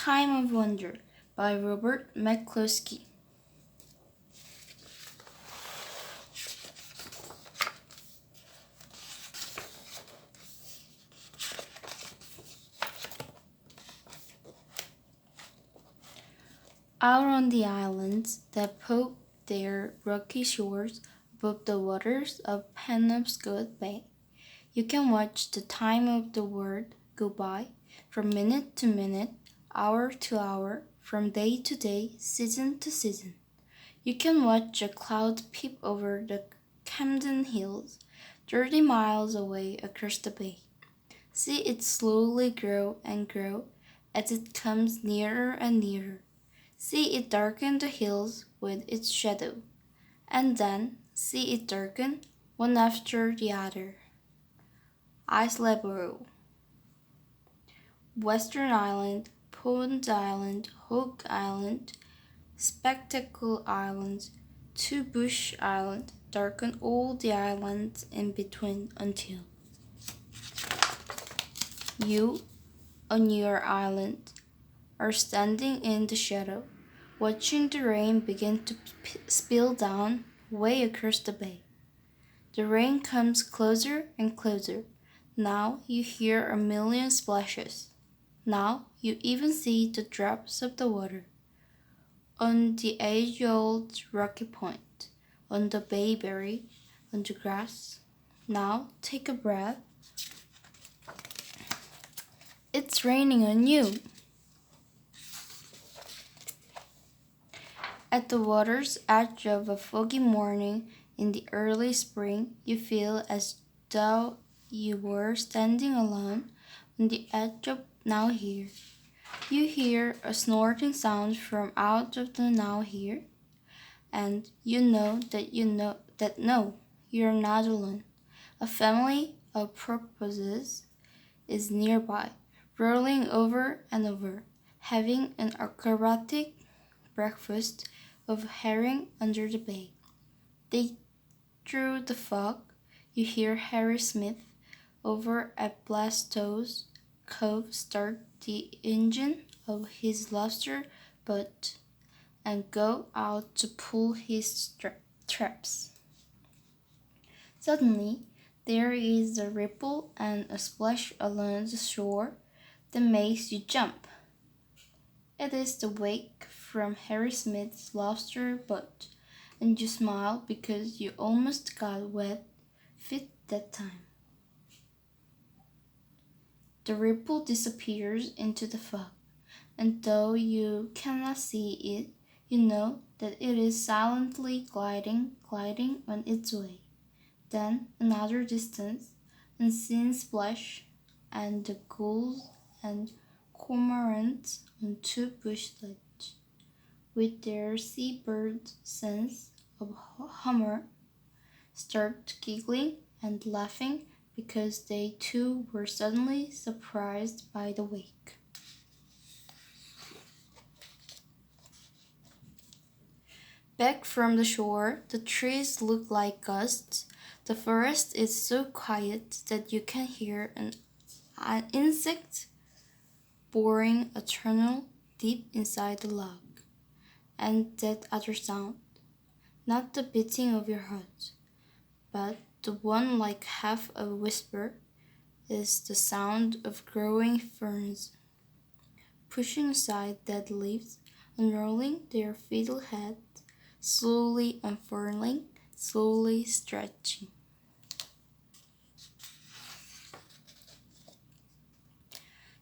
Time of Wonder by Robert McCloskey. Out on the islands that poke their rocky shores above the waters of Penobscot Bay, you can watch the time of the world go by, from minute to minute, hour to hour, from day to day, season to season. You can watch a cloud peep over the Camden Hills, 30 miles away across the bay. See it slowly grow and grow as it comes nearer and nearer. See it darken the hills with its shadow, and then see it darken one after the other. Islesboro, Western Island, Pond Island, Hook Island, Spectacle Island, Two Bush Island, darken all the islands in between until you, on your island, are standing in the shadow, watching the rain begin to spill down way across the bay. The rain comes closer and closer. Now you hear a million splashes. Now you even see the drops of the water. On the age-old rocky point, on the bayberry, on the grass. Now take a breath. It's raining on you. At the water's edge of a foggy morning in the early spring, you feel as though you were standing alone on the edge of Now Here. You hear a snorting sound from out of the Now Here, and you know that no, you're not alone. A family of porpoises is nearby, rolling over and over, having an acrobatic breakfast of herring under the bay. Through the fog, you hear Harry Smith over at Blasto's Cove start the engine of his lobster boat and go out to pull his traps. Suddenly, there is a ripple and a splash along the shore that makes you jump. It is the wake from Harry Smith's lobster boat, and you smile because you almost got wet feet that time. The ripple disappears into the fog, and though you cannot see it, you know that it is silently gliding on its way. Then another distant, unseen splash, and the gulls and cormorants on Two Bush Ledge, with their seabird sense of humor, start giggling and laughing because they too were suddenly surprised by the wake. Back from the shore, the trees look like ghosts. The forest is so quiet that you can hear an insect boring a tunnel deep inside the log. And that other sound, not the beating of your heart, but the one like half a whisper, is the sound of growing ferns, pushing aside dead leaves, unrolling their fiddle heads, slowly unfurling, slowly stretching.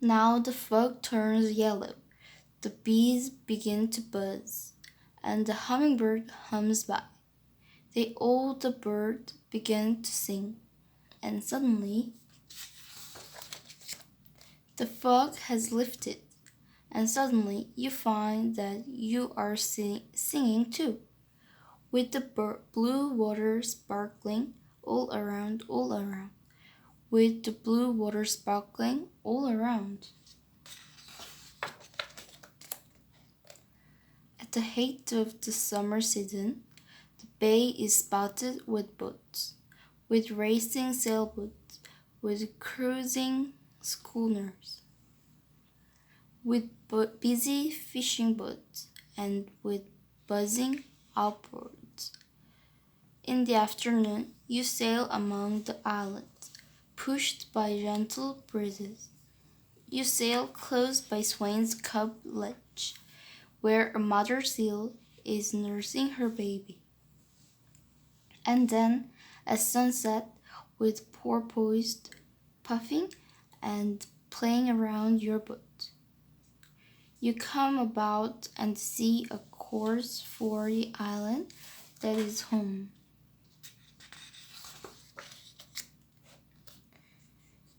Now the fog turns yellow, the bees begin to buzz, and the hummingbird hums by. The bird begin to sing, and suddenly the fog has lifted, and suddenly you find that you are singing too, with the blue water sparkling all around, with the blue water sparkling all around. At the height of the summer season, the bay is spotted with boats, with racing sailboats, with cruising schooners, with busy fishing boats and with buzzing outboards. In the afternoon, you sail among the islands, pushed by gentle breezes. You sail close by Swain's Cove Ledge, where a mother seal is nursing her baby. And then, at sunset, with porpoise puffing and playing around your boat, you come about and see a course for the island that is home.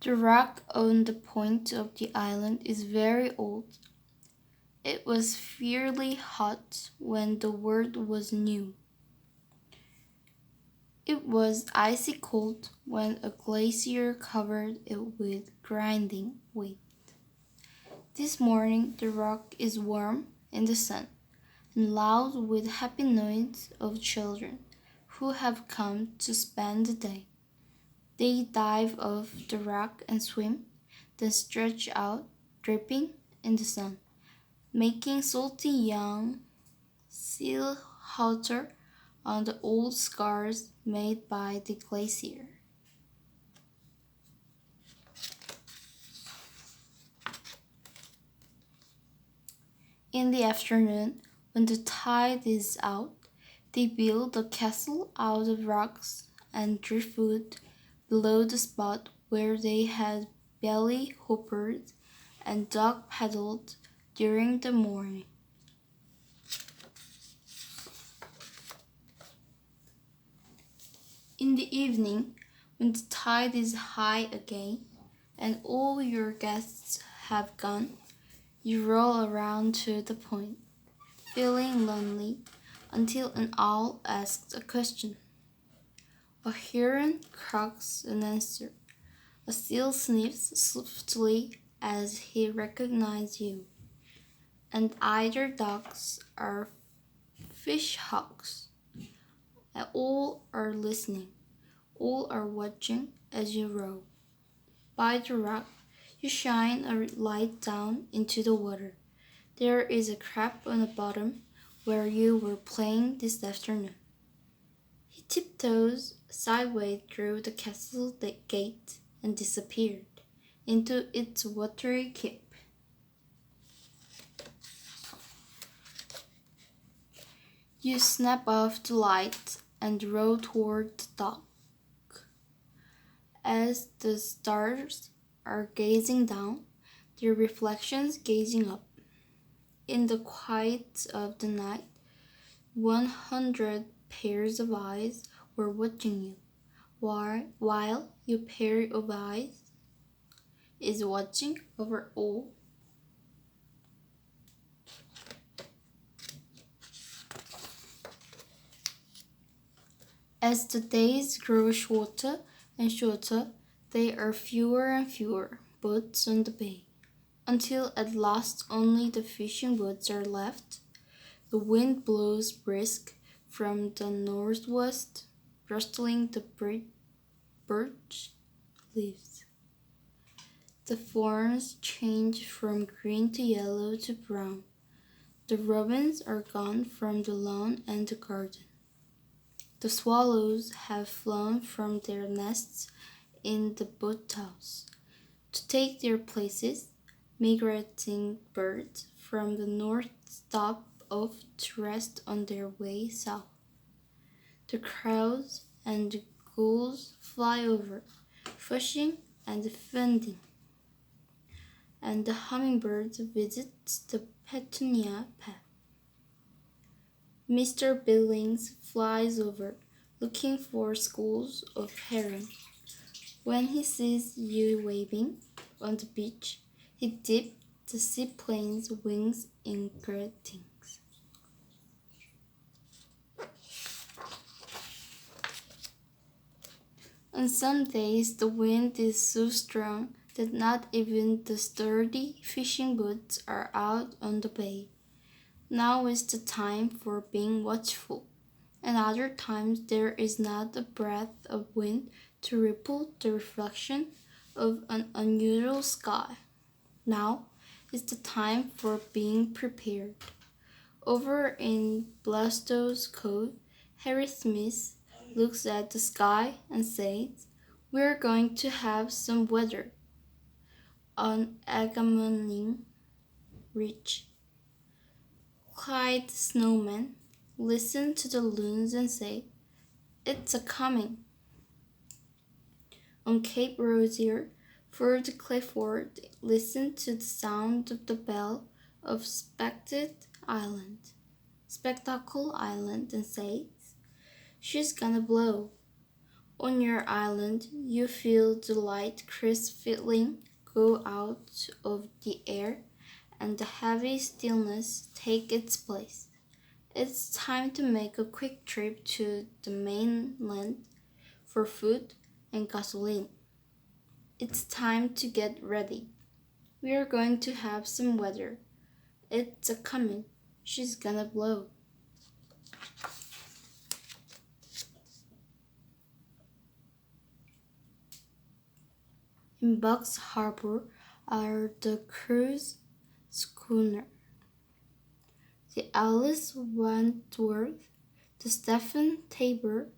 The rock on the point of the island is very old. It was fiercely hot when the world was new. It was icy cold when a glacier covered it with grinding wet. This morning the rock is warm in the sun and loud with happy noise of children who have come to spend the day. They dive off the rock and swim, then stretch out, dripping in the sun, making salty young seal halter on the old scars made by the glacier. In the afternoon, when the tide is out, they build a castle out of rocks and driftwood below the spot where they had belly hopped and dog paddled during the morning. In the evening, when the tide is high again and all your guests have gone, you roll around to the point, feeling lonely, until an owl asks a question. A heron croaks an answer. A seal sniffs softly as he recognizes you, and either dogs or fishhawks. All are listening, all are watching as you row. By the rock, you shine a light down into the water. There is a crab on the bottom where you were playing this afternoon. He tiptoes sideways through the castle gate and disappeared into its watery keep. You snap off the light and row toward the dock. As the stars are gazing down, their reflections gazing up. In the quiet of the night, 100 pairs of eyes were watching you, while your pair of eyes is watching over all. As the days grow shorter and shorter, there are fewer and fewer boats on the bay, until at last only the fishing boats are left. The wind blows brisk from the northwest, rustling the birch leaves. The ferns change from green to yellow to brown. The robins are gone from the lawn and the garden. The swallows have flown from their nests in the boathouse to take their places. Migrating birds from the north stop off to rest on their way south. The crows and the gulls fly over, fushing and defending, and the hummingbird visits the petunia path. Mr. Billings flies over, looking for schools of herons. When he sees you waving on the beach, he dips the seaplane's wings in greetings. On some days the wind is so strong that not even the sturdy fishing boats are out on the bay. Now is the time for being watchful, and other times there is not a breath of wind to ripple the reflection of an unusual sky. Now It's the time for being prepared. Over in Blastow's Cove, Harry Smith looks at the sky and says, "We're going to have some weather on Agamemnon Ridge." Clyde the Snowman listened to the loons and said, "It's a coming." On Cape Rosier, Ferd Clifford listened to the sound of the bell of Spectacle Island, and says, "She's gonna blow." On your island, you feel the light crisp feeling go out of the air and the heavy stillness take its place. It's time to make a quick trip to the mainland for food and gasoline. It's time to get ready. We are going to have some weather. It's a comin'. She's gonna blow. In Bucks Harbor are the cruise schooner, the Alice Wentworth, the Stephen Tabor,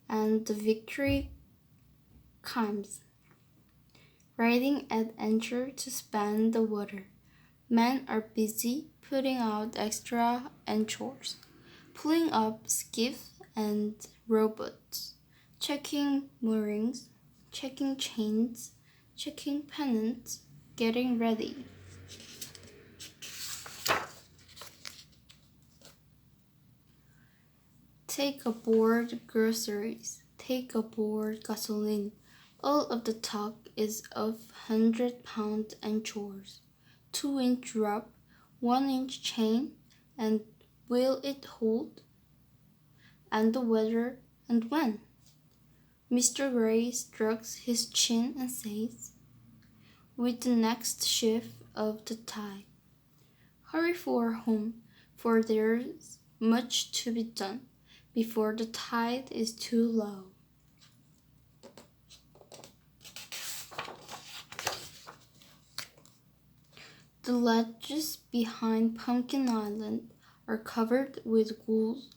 and the Victory Kimes, riding at anchor to span the water. Men are busy putting out extra anchors, pulling up skiff and rowboats, checking moorings, checking chains, checking pennants, getting ready. Take aboard groceries, take aboard gasoline. All of the talk is of 100-pound anchors, 2-inch rope, 1-inch chain, and will it hold? And the weather, and when? Mr. Gray strokes his chin and says, "With the next shift of the tide. Hurry for home, for there's much to be done before the tide is too low." The ledges behind Pumpkin Island are covered with gulls,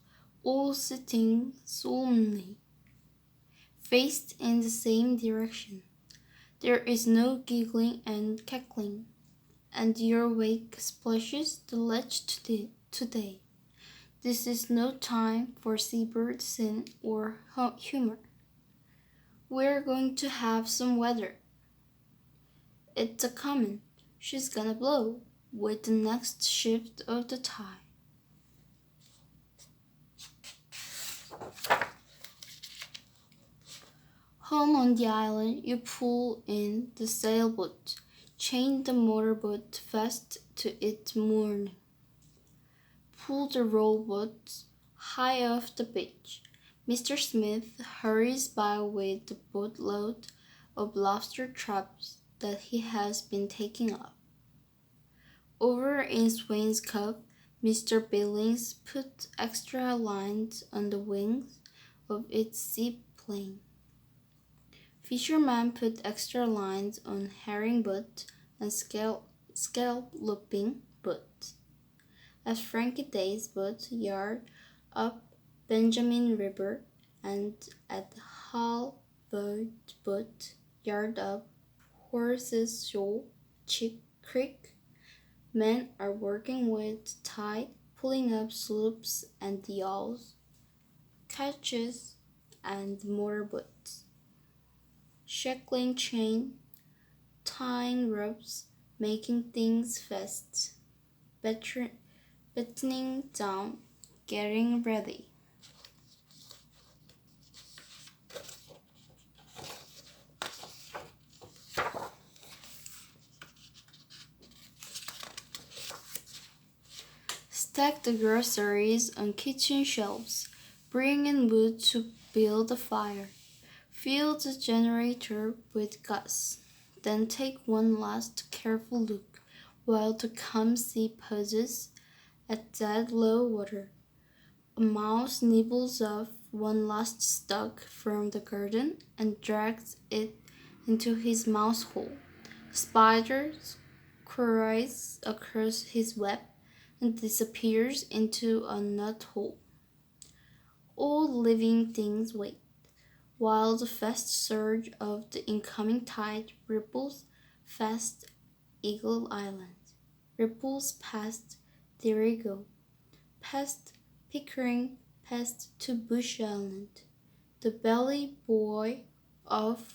all sitting solemnly, faced in the same direction. There is no giggling and cackling, and your wake splashes the ledge today. This is no time for seabird sin or humor. We're going to have some weather. It's a comin'. She's gonna blow with the next shift of the tide. Home on the island, you pull in the sailboat, chain the motorboat fast to its mooring, pull the rowboat high off the beach. Mr. Smith hurries by with the boatload of lobster traps that he has been taking up. Over in Swain's Cove, Mr. Billings put extra lines on the wings of its seaplane. Fishermen put extra lines on herring boat and scalloping boat. At Frankie Day's boat yard up Benjamin River and at Hall boat yard up Horses Shoal Creek, men are working with the tide, pulling up sloops and yawls, ketches, and motorboats, shackling chain, tying ropes, making things fast, battening down, getting ready. Stack the groceries on kitchen shelves. Bring in wood to build a fire. Fill the generator with gas. Then take one last careful look while the Tecumseh pauses at dead low water. A mouse nibbles off one last stalk from the garden and drags it into his mouse hole. Spiders cries across his web and disappears into a knot hole. All living things wait, while the fast surge of the incoming tide ripples past Eagle Island. Ripples past Dirigo, past Pickering, past to Bush Island. The belly buoy of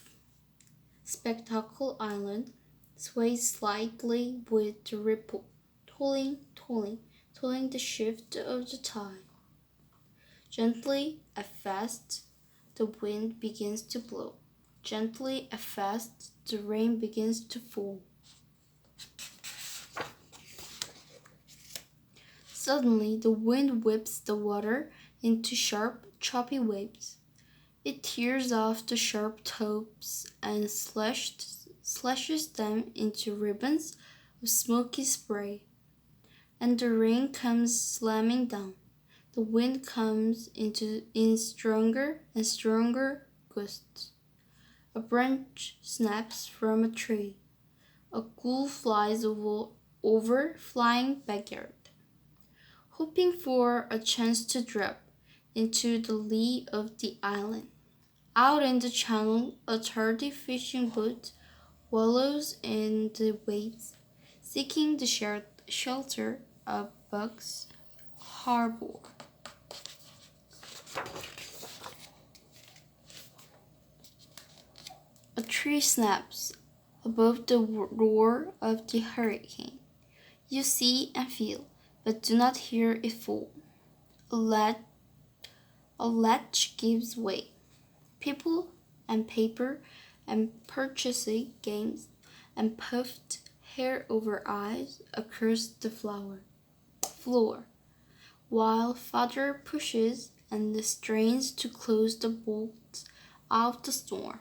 Spectacle Island sways slightly with the ripple, tolling the shift of the tide. Gently at fast, the wind begins to blow. Gently at fast, the rain begins to fall. Suddenly, the wind whips the water into sharp, choppy waves. It tears off the sharp tops and slashes them into ribbons of smoky spray. And the rain comes slamming down. The wind comes in stronger and stronger gusts. A branch snaps from a tree. A gull flies over flying backyard, hoping for a chance to drop into the lee of the island. Out in the channel, a tardy fishing boat wallows in the waves, seeking the shelter of Bugs Harbor. A tree snaps above the roar of the hurricane. You see and feel, but do not hear it fall. A latch gives way. People and paper and purchasing games and puffed hair over eyes across the floor, while father pushes and strains to close the bolts of the storm.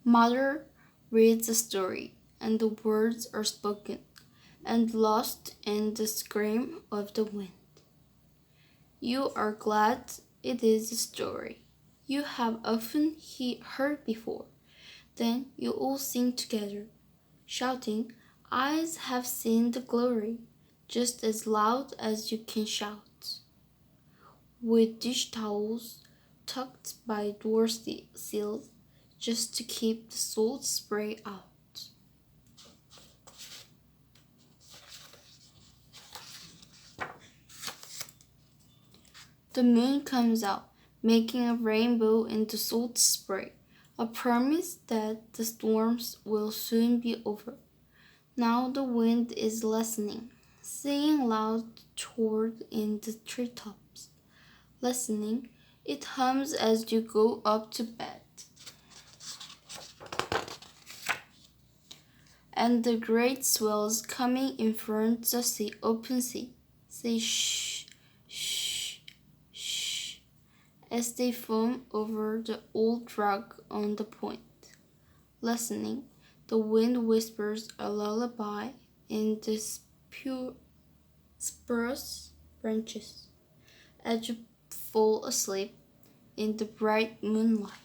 Mother reads a story, and the words are spoken and lost in the scream of the wind. You are glad it is a story you have often heard before. Then you all sing together, shouting, "Eyes have seen the glory," just as loud as you can shout. With dish towels tucked by door seals, just to keep the salt spray out. The moon comes out, making a rainbow in the salt spray, a promise that the storms will soon be over. Now the wind is lessening, singing loud toward in the treetops. Listening, it hums as you go up to bed. And the great swells coming in front the open sea say shh, shh, shh, as they foam over the old rock on the point. Listening, the wind whispers a lullaby in the spruce branches as you fall asleep in the bright moonlight.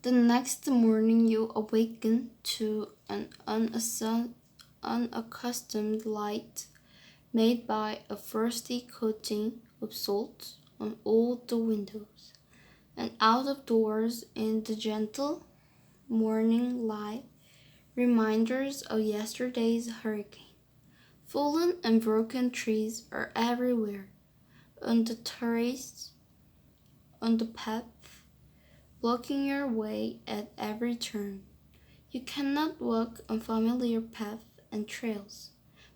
The next morning you awaken to an unaccustomed light made by a frosty coating of salt on all the windows, and out of doors in the gentle morning light, reminders of yesterday's hurricane. Fallen and broken trees are everywhere, on the terrace, on the path, blocking your way at every turn. You cannot walk on familiar paths and trails,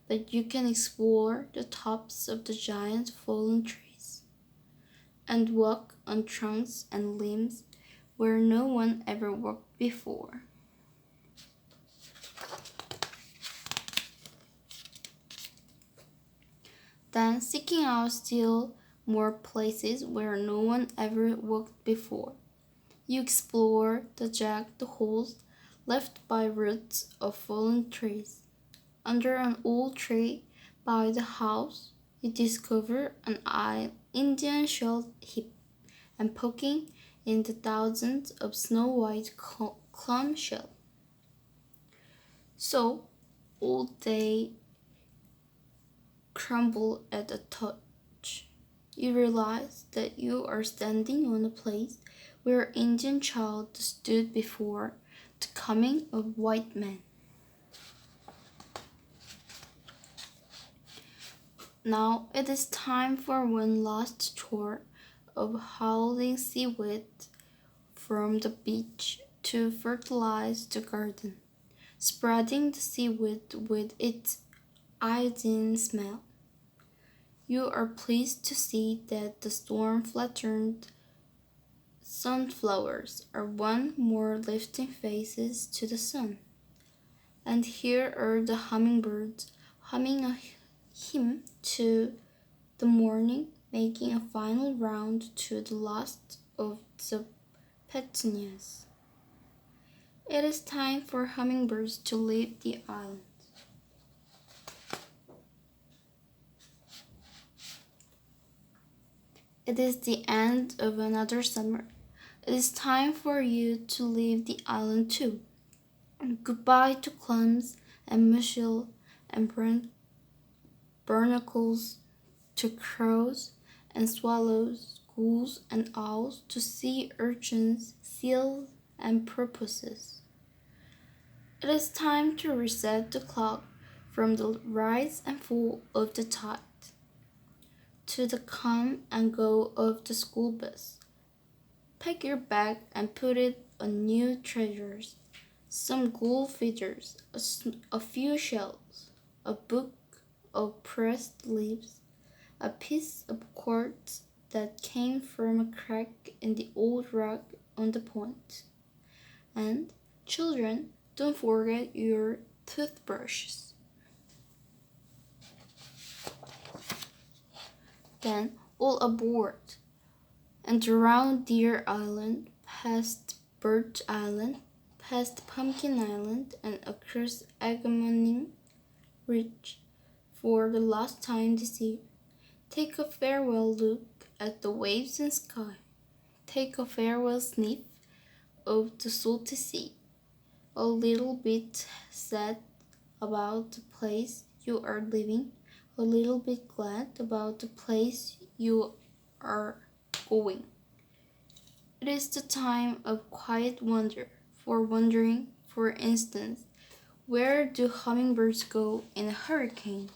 but you can explore the tops of the giant fallen trees and walk on trunks and limbs where no one ever walked before. Then seeking out still more places where no one ever walked before. You explore the jagged holes left by roots of fallen trees. Under an old tree by the house, you discover an Indian shell heap and poking in the thousands of snow-white clamshell. So all they crumble at a touch. You realize that you are standing on a place where Indian child stood before the coming of white men. Now it is time for one last tour of hauling seaweed from the beach to fertilize the garden, spreading the seaweed with its iodine smell. You are pleased to see that the storm-flattened sunflowers are one more lifting faces to the sun. And here are the hummingbirds humming a hymn to the morning, making a final round to the last of the petunias. It is time for hummingbirds to leave the island. It is the end of another summer. It is time for you to leave the island too. Goodbye to clams and mussel and barnacles, to crows and swallows, gulls and owls, to sea urchins, seals and porpoises. It is time to reset the clock from the rise and fall of the tide to the come and go of the school bus. Pack your bag and put it on new treasures, some gold feathers, a few shells, a book of pressed leaves, a piece of quartz that came from a crack in the old rock on the point. And, children, don't forget your toothbrushes. Then, all aboard, and around Deer Island, past Birch Island, past Pumpkin Island, and across Agamemnon Ridge for the last time this year. Take a farewell look at the waves and sky. Take a farewell sniff of the salty sea. A little bit sad about the place you are living, a little bit glad about the place you are going. It is the time of quiet wonder, for wondering, for instance, where do hummingbirds go in a hurricane?